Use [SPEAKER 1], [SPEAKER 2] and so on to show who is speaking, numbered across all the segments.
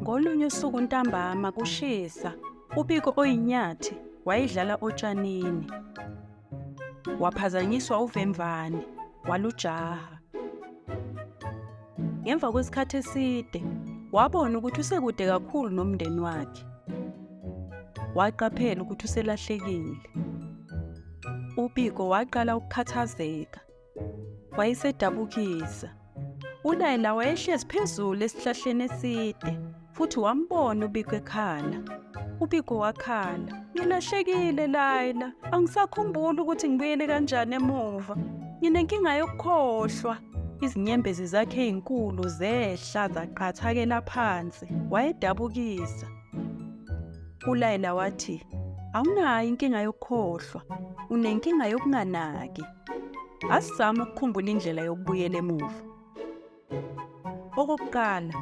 [SPEAKER 1] Ngolunye usuku ntambama kushisa, uBiko oyinyathi wayedlala otshanini. Waphazanyiswa uvemvane, walujaha. Ngemva kwesikhathi eside, wabona ukuthi usekude kakhulu nomndeni wakhe. Waqaphela ukuthi uselahlekile. uBiko waqala ukukhathazeka. Wayesedabukisa. uLayla wayehlezi phezulu esihlahleni eside, futhi wambona uBiko ekhala. uBiko wakhala, "Ngilahlekile Layla, angisakhumbuli ukuthi ngibuyele kanjani emuva. Nginenkinga yokukhohlwa." Izinyembezi zakhe ezinkulu zehla zaqhathakela phansi. Wayedabukisa. uLayla wathi, "Awunayo inkinga yokukhohlwa, unenkinga yokunganaki. Asizame ukukhumbula indlela yokubuyela emuva." Okokuqala,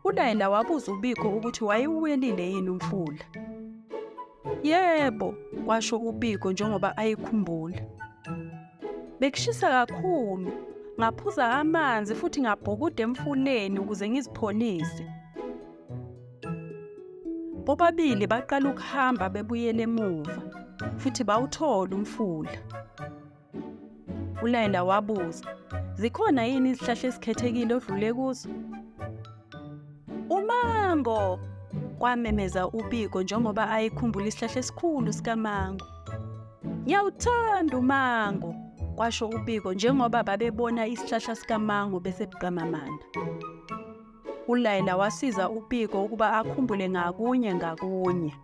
[SPEAKER 1] uLayla wabuza uBiko ukuthi wayewuwelile yini umfula. "Yebo," kwasho uBiko njengoba ayikhumbula. "Bekushisa kakhulu, ngaphuza amanzi futhi ngabhukuda emfuleni ukuze ngizipholise." Bobabili baqala ukuhamba bebuyela emuva, futhi bawuthola umfula. uLayla wabuza, "Zikhona yini izihlahla ezikhethekile odlule kuzo?" "Umango," kwamemeza uBiko njengoba ayikhumbula isihlahla esikhulu sikamango. "Ngiyawuthanda umango," kwasho uBiko njengoba babebona isihlahla sikamango bese buqamamana. uLayla wasiza uBiko ukuba akhumbule ngakunye ngakunye.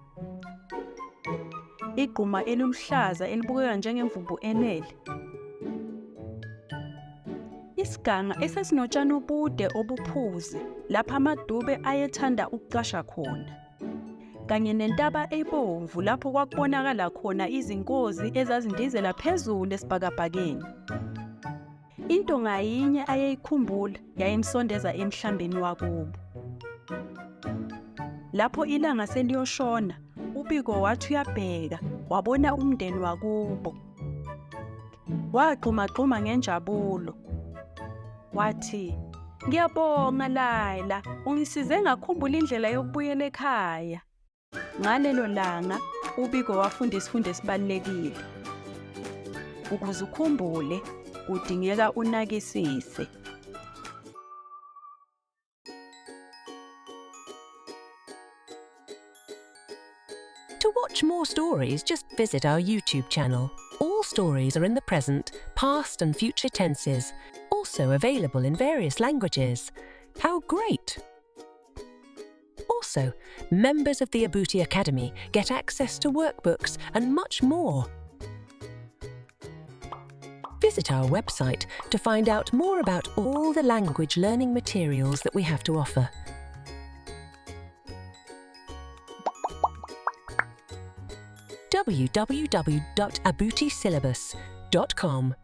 [SPEAKER 1] Igquma eliluhlaza elibukeka njengemvumbu enele. Isiganga esesinotshani obude obuphuzi lapha amadube ayethanda ukuqasha khona. Kanye nentaba ebomvu lapho kwakubonakala khona izinkozi ezazindizela phezulu esibhakabhakeni. Into ngayinye ayeyikhumbula yayimsondeza emhlambeni wakubo. Lapho ilanga seliyoshona, uBiko wathi uyabheka, wabona umndeni wakubo. Wagxumagxuma ngenjabulo. Wathi, "Ngiyabonga Layla, ungisize ngakhumbula indlela yokubuyela ekhaya." Ngalelo langa, uBiko wafunda isifundo esibalulekile. Ukuze ukhumbule, kudingeka unakisise.
[SPEAKER 2] To watch more stories, just visit our YouTube channel. All stories are in the present, past and future tenses, also available in various languages. How great! Also, members of the Abuti Academy get access to workbooks and much more. Visit our website to find out more about all the language learning materials that we have to offer. www.abutisyllabus.com